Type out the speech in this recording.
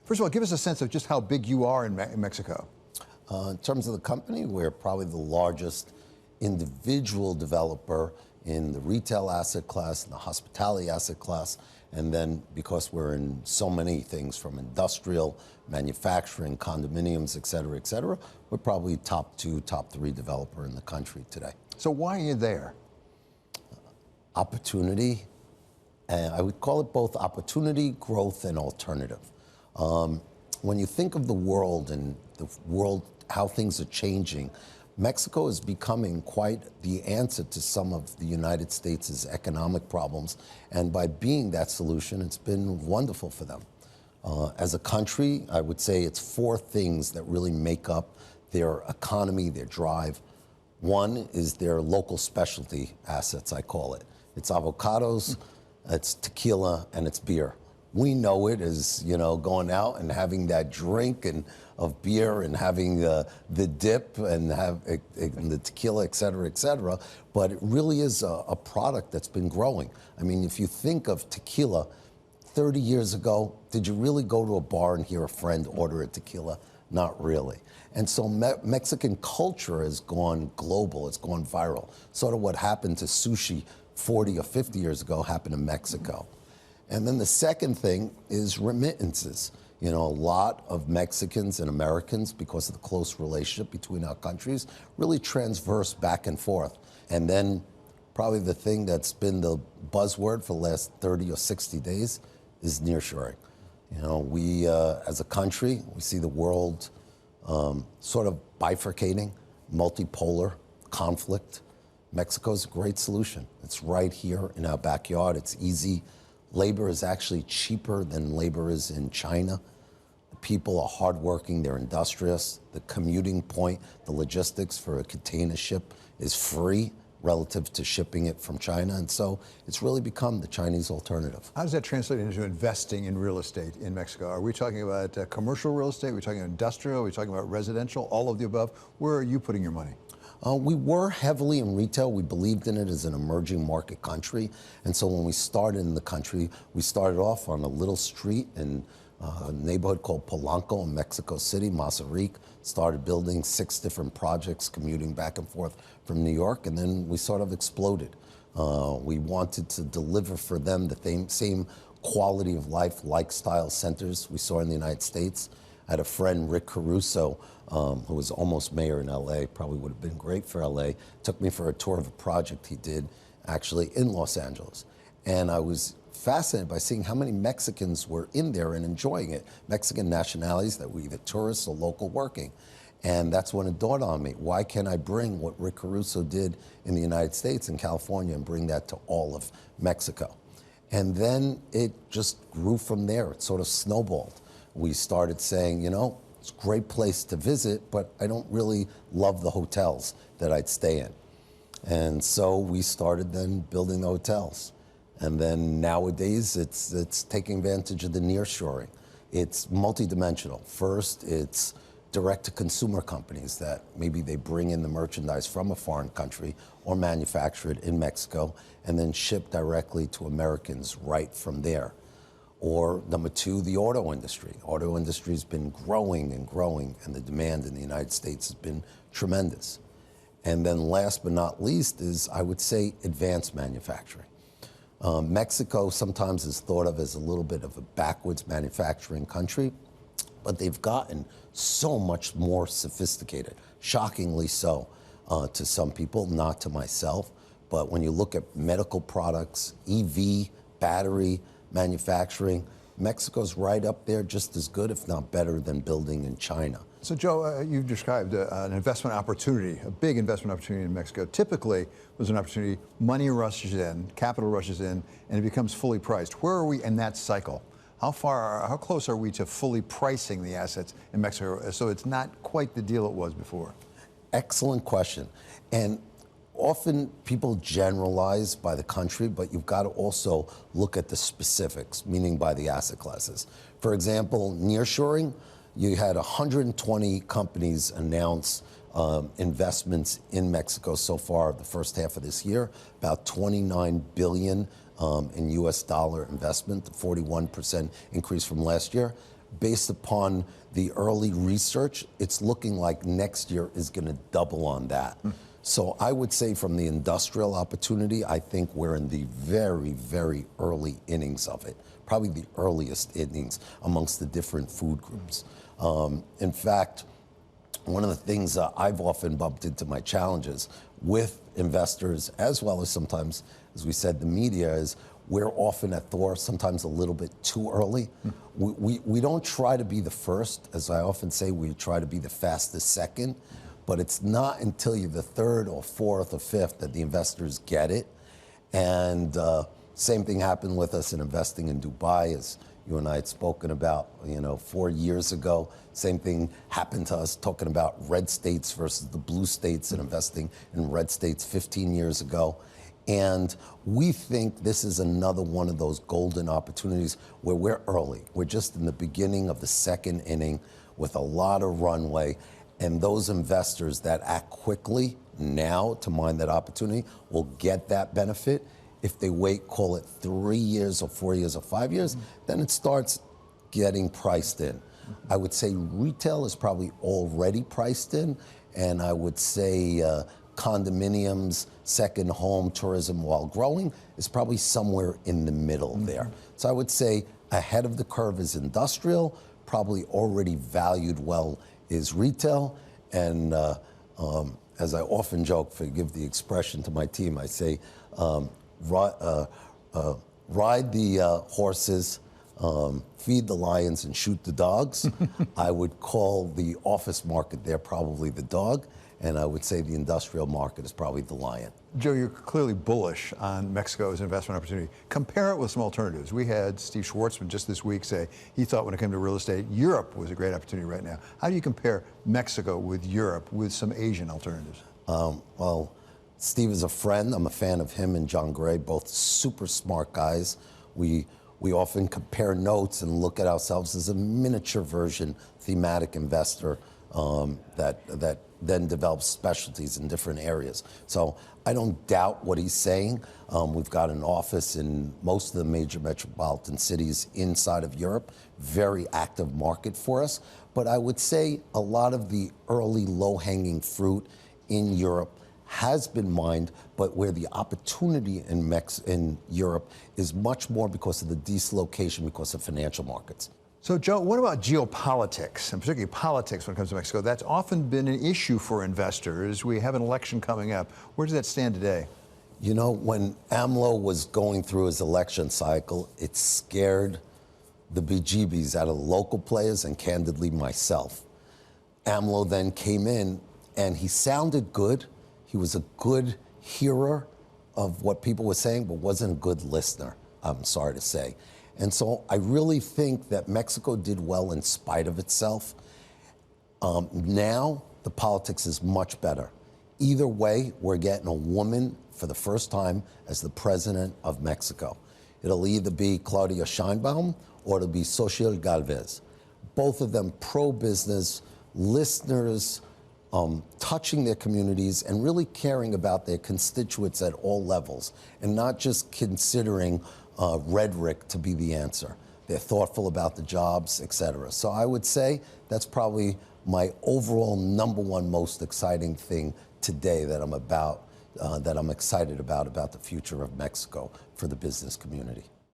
First of all, give us a sense of just how big you are in Mexico. In terms of the company, we're probably the largest individual developer in the retail asset class, in the hospitality asset class, and then because we're in so many things from industrial, manufacturing, condominiums, et cetera, we're probably top 2, top 3 developer in the country today. So why are you there? Opportunity, and I would call it both opportunity, growth, and alternative. When you think of the world and how things are changing, Mexico is becoming quite the answer to some of the United States' economic problems, and by being that solution, it's been wonderful for them. As a country, I would say it's 4 things that really make up their economy, their drive. One is their local specialty assets, I call it. It's avocados, it's tequila, and it's beer. We know it as, going out and having that drink of beer and having the dip and the tequila, et cetera, but it really is a product that's been growing. I mean, if you think of tequila, 30 years ago, did you really go to a bar and hear a friend order a tequila? Not really. And so Mexican culture has gone global, it's gone viral. Sort of what happened to sushi 40 or 50 years ago happened in Mexico. And then the second thing is remittances. A lot of Mexicans and Americans, because of the close relationship between our countries, really transverse back and forth. And then probably the thing that's been the buzzword for the last 30 or 60 days is nearshoring. We, as a country, we see the world sort of bifurcating, multipolar conflict. Mexico's a great solution. It's right here in our backyard. It's easy. Labor is actually cheaper than labor is in China. The people are hardworking, they're industrious. The commuting point, the logistics for a container ship is free relative to shipping it from China. And so it's really become the Chinese alternative. How does that translate into investing in real estate in Mexico? Are we talking about commercial real estate? Are we talking industrial? Are we talking about residential? All of the above? Where are you putting your money? We were heavily in retail. We believed in it as an emerging market country. And so when we started in the country, we started off on a little street in a neighborhood called Polanco in Mexico City, Mazarik. Started building 6 different projects, commuting back and forth from New York, and then we sort of exploded. We wanted to deliver for them the same quality of life, lifestyle centers we saw in the United States. I had a friend, Rick Caruso, who was almost mayor in LA, probably would have been great for LA, took me for a tour of a project he did actually in Los Angeles. And I was fascinated by seeing how many Mexicans were in there and enjoying it. Mexican nationalities that were either tourists or local working. And that's when it dawned on me, why can't I bring what Rick Caruso did in the United States and California and bring that to all of Mexico? And then it just grew from there. It sort of snowballed. We started saying, it's a great place to visit, but I don't really love the hotels that I'd stay in. And so we started then building the hotels. And then nowadays, it's taking advantage of the nearshoring. It's multidimensional. First, it's direct-to-consumer companies that maybe they bring in the merchandise from a foreign country or manufacture it in Mexico and then ship directly to Americans right from there. Or number 2, the auto industry. Auto industry has been growing and growing, and the demand in the United States has been tremendous. And then last but not least is, I would say, advanced manufacturing. Mexico sometimes is thought of as a little bit of a backwards manufacturing country, but they've gotten so much more sophisticated, shockingly so to some people, not to myself. But when you look at medical products, EV, battery, manufacturing, Mexico's right up there just as good, if not better, than building in China. So Joe, you've described an investment opportunity, a big investment opportunity in Mexico. Typically, there's an opportunity, money rushes in, capital rushes in, and it becomes fully priced. Where are we in that cycle? How close are we to fully pricing the assets in Mexico so it's not quite the deal it was before? Excellent question. And often people generalize by the country, but you've got to also look at the specifics, meaning by the asset classes. For example, nearshoring, you had 120 companies announce investments in Mexico so far the first half of this year, about $29 billion in US dollar investment, 41% increase from last year. based upon the early research, it's looking like next year is going to double on that. So I would say from the industrial opportunity, I think we're in the very, very early innings of it, probably the earliest innings amongst the different food groups. In fact, one of the things I've often bumped into my challenges with investors, as well as sometimes, as we said, the media, is we're often at THOR sometimes a little bit too early. We don't try to be the first. As I often say, we try to be the fastest second, but it's not until you're the third or fourth or fifth that the investors get it. And same thing happened with us in investing in Dubai, as you and I had spoken about, 4 years ago. Same thing happened to us talking about red states versus the blue states and investing in red states 15 years ago. And we think this is another one of those golden opportunities where we're early. We're just in the beginning of the second inning with a lot of runway. And those investors that act quickly now to mine that opportunity will get that benefit. If they wait, call it 3 years or 4 years or 5 years, then it starts getting priced in. I would say retail is probably already priced in, and I would say condominiums, second home, tourism, while growing, is probably somewhere in the middle there. So I would say ahead of the curve is industrial, probably already valued well is retail, and as I often joke, forgive the expression to my team, I say, ride the horses, feed the lions, and shoot the dogs. I would call the office market there probably the dog, and I would say the industrial market is probably the lion. Joe, you're clearly bullish on Mexico as an investment opportunity. Compare it with some alternatives. We had Steve Schwartzman just this week say he thought when it came to real estate, Europe was a great opportunity right now. How do you compare Mexico with Europe with some Asian alternatives? Well, Steve is a friend. I'm a fan of him and John Gray, both super smart guys. We often compare notes and look at ourselves as a miniature version thematic investor that then develops specialties in different areas. So I don't doubt what he's saying. We've got an office in most of the major metropolitan cities inside of Europe, very active market for us. But I would say a lot of the early low-hanging fruit in Europe has been mined, but where the opportunity in Europe is much more because of the dislocation, because of financial markets. So, Joe, what about geopolitics, and particularly politics when it comes to Mexico? That's often been an issue for investors. We have an election coming up. Where does that stand today? You know, when AMLO was going through his election cycle, it scared the bejeebies out of the local players and candidly myself. AMLO then came in and he sounded good. He was a good hearer of what people were saying, but wasn't a good listener, I'm sorry to say. And so I really think that Mexico did well in spite of itself. Now, the politics is much better. Either way, we're getting a woman for the first time as the president of Mexico. It'll either be Claudia Sheinbaum or it'll be Xochitl Galvez. Both of them pro-business, listeners, touching their communities and really caring about their constituents at all levels and not just considering rhetoric to be the answer. They're thoughtful about the jobs, et cetera. So I would say that's probably my overall number one most exciting thing today that I'm excited about the future of Mexico for the business community.